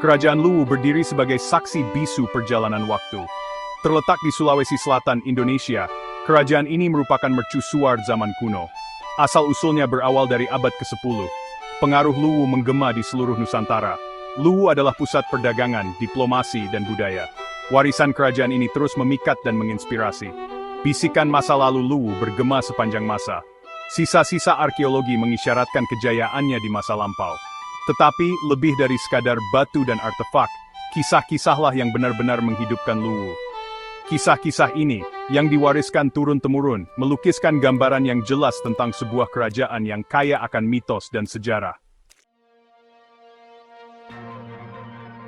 Kerajaan Luwu berdiri sebagai saksi bisu perjalanan waktu. Terletak di Sulawesi Selatan, Indonesia, kerajaan ini merupakan mercusuar zaman kuno. Asal-usulnya berawal dari abad ke-10. Pengaruh Luwu menggema di seluruh Nusantara. Luwu adalah pusat perdagangan, diplomasi, dan budaya. Warisan kerajaan ini terus memikat dan menginspirasi. Bisikan masa lalu Luwu bergema sepanjang masa. Sisa-sisa arkeologi mengisyaratkan kejayaannya di masa lampau. Tetapi, lebih dari sekadar batu dan artefak, kisah-kisahlah yang benar-benar menghidupkan Luwu. Kisah-kisah ini, yang diwariskan turun-temurun, melukiskan gambaran yang jelas tentang sebuah kerajaan yang kaya akan mitos dan sejarah.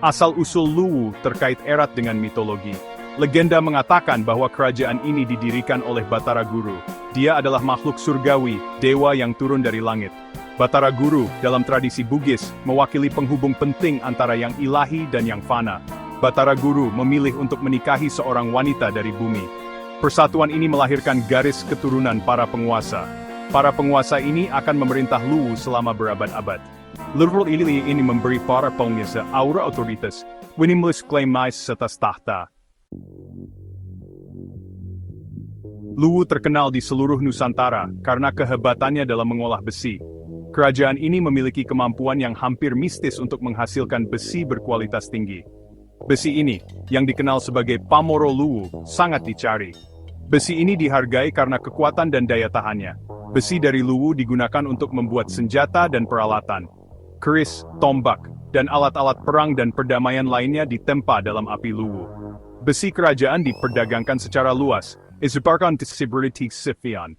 Asal-usul Luwu terkait erat dengan mitologi. Legenda mengatakan bahwa kerajaan ini didirikan oleh Batara Guru. Dia adalah makhluk surgawi, dewa yang turun dari langit. Batara Guru, dalam tradisi Bugis, mewakili penghubung penting antara yang ilahi dan yang fana. Batara Guru memilih untuk menikahi seorang wanita dari bumi. Persatuan ini melahirkan garis keturunan para penguasa. Para penguasa ini akan memerintah Luwu selama berabad-abad. Leluhur ini memberi para penguasa aura otoritas, minimalis klaim atas tahta. Luwu terkenal di seluruh Nusantara karena kehebatannya dalam mengolah besi. Kerajaan ini memiliki kemampuan yang hampir mistis untuk menghasilkan besi berkualitas tinggi. Besi ini, yang dikenal sebagai Pamoro Luwu, sangat dicari. Besi ini dihargai karena kekuatan dan daya tahannya. Besi dari Luwu digunakan untuk membuat senjata dan peralatan. Keris, tombak, dan alat-alat perang dan perdamaian lainnya ditempa dalam api Luwu. Besi kerajaan diperdagangkan secara luas, disebabkan disability Sifian.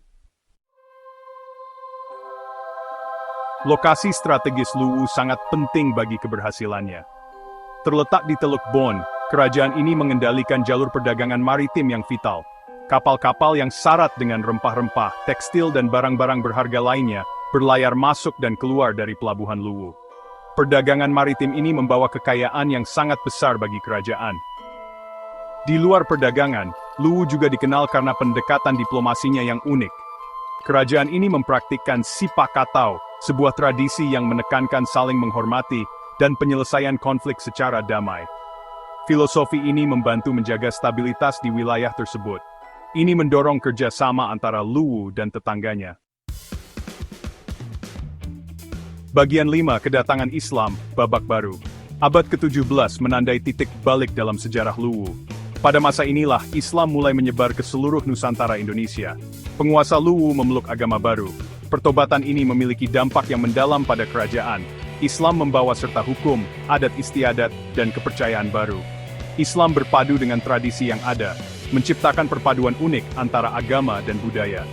Lokasi strategis Luwu sangat penting bagi keberhasilannya. Terletak di Teluk Bon, kerajaan ini mengendalikan jalur perdagangan maritim yang vital. Kapal-kapal yang syarat dengan rempah-rempah, tekstil dan barang-barang berharga lainnya berlayar masuk dan keluar dari pelabuhan Luwu. Perdagangan maritim ini membawa kekayaan yang sangat besar bagi kerajaan. Di luar perdagangan, Luwu juga dikenal karena pendekatan diplomasinya yang unik. Kerajaan ini mempraktikkan sipakatau, sebuah tradisi yang menekankan saling menghormati dan penyelesaian konflik secara damai. Filosofi ini membantu menjaga stabilitas di wilayah tersebut. Ini mendorong kerjasama antara Luwu dan tetangganya. Bagian 5. Kedatangan Islam, babak baru. Abad ke-17 menandai titik balik dalam sejarah Luwu. Pada masa inilah, Islam mulai menyebar ke seluruh Nusantara Indonesia. Penguasa Luwu memeluk agama baru. Pertobatan ini memiliki dampak yang mendalam pada kerajaan. Islam membawa serta hukum, adat istiadat, dan kepercayaan baru. Islam berpadu dengan tradisi yang ada, menciptakan perpaduan unik antara agama dan budaya.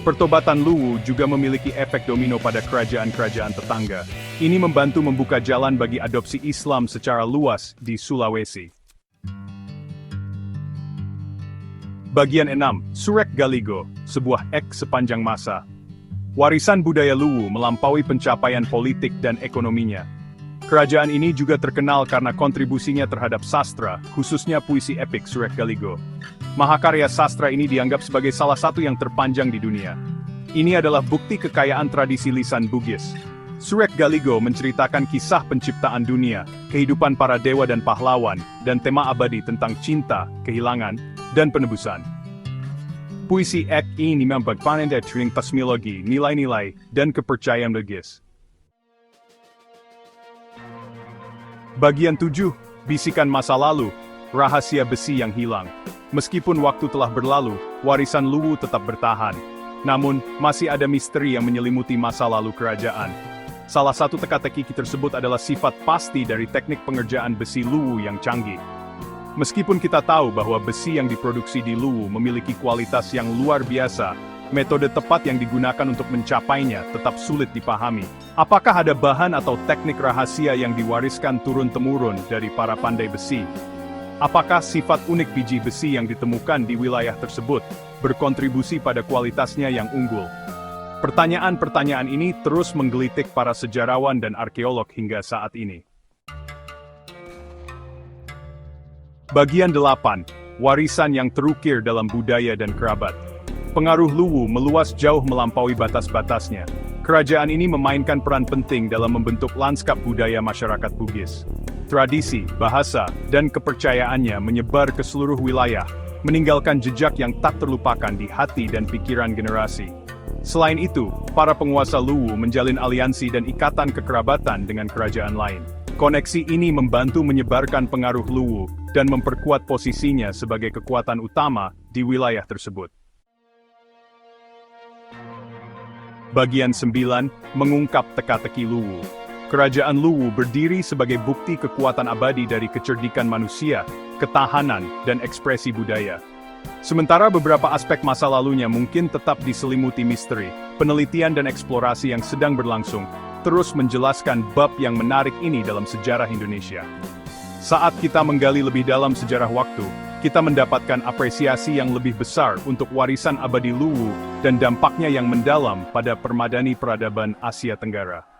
Pertobatan Luwu juga memiliki efek domino pada kerajaan-kerajaan tetangga. Ini membantu membuka jalan bagi adopsi Islam secara luas di Sulawesi. Bagian 6. Surek Galigo, sebuah ek sepanjang masa. Warisan budaya Luwu melampaui pencapaian politik dan ekonominya. Kerajaan ini juga terkenal karena kontribusinya terhadap sastra, khususnya puisi epik Surek Galigo. Mahakarya sastra ini dianggap sebagai salah satu yang terpanjang di dunia. Ini adalah bukti kekayaan tradisi lisan Bugis. Surek Galigo menceritakan kisah penciptaan dunia, kehidupan para dewa dan pahlawan, dan tema abadi tentang cinta, kehilangan, dan penebusan. Puisi ek ini memperpanjang dari kosmologi, nilai-nilai, dan kepercayaan Bugis. Bagian 7. Bisikan masa lalu, rahasia besi yang hilang. Meskipun waktu telah berlalu, warisan Luwu tetap bertahan. Namun, masih ada misteri yang menyelimuti masa lalu kerajaan. Salah satu teka-teki tersebut adalah sifat pasti dari teknik pengerjaan besi Luwu yang canggih. Meskipun kita tahu bahwa besi yang diproduksi di Luwu memiliki kualitas yang luar biasa, metode tepat yang digunakan untuk mencapainya tetap sulit dipahami. Apakah ada bahan atau teknik rahasia yang diwariskan turun-temurun dari para pandai besi? Apakah sifat unik biji besi yang ditemukan di wilayah tersebut berkontribusi pada kualitasnya yang unggul? Pertanyaan-pertanyaan ini terus menggelitik para sejarawan dan arkeolog hingga saat ini. Bagian 8. Warisan yang terukir dalam budaya dan kerabat. Pengaruh Luwu meluas jauh melampaui batas-batasnya. Kerajaan ini memainkan peran penting dalam membentuk lanskap budaya masyarakat Bugis. Tradisi, bahasa, dan kepercayaannya menyebar ke seluruh wilayah, meninggalkan jejak yang tak terlupakan di hati dan pikiran generasi. Selain itu, para penguasa Luwu menjalin aliansi dan ikatan kekerabatan dengan kerajaan lain. Koneksi ini membantu menyebarkan pengaruh Luwu dan memperkuat posisinya sebagai kekuatan utama di wilayah tersebut. Bagian 9, mengungkap teka-teki Luwu. Kerajaan Luwu berdiri sebagai bukti kekuatan abadi dari kecerdikan manusia, ketahanan, dan ekspresi budaya. Sementara beberapa aspek masa lalunya mungkin tetap diselimuti misteri, penelitian dan eksplorasi yang sedang berlangsung terus menjelaskan bab yang menarik ini dalam sejarah Indonesia. Saat kita menggali lebih dalam sejarah waktu, kita mendapatkan apresiasi yang lebih besar untuk warisan abadi Luwu dan dampaknya yang mendalam pada permadani peradaban Asia Tenggara.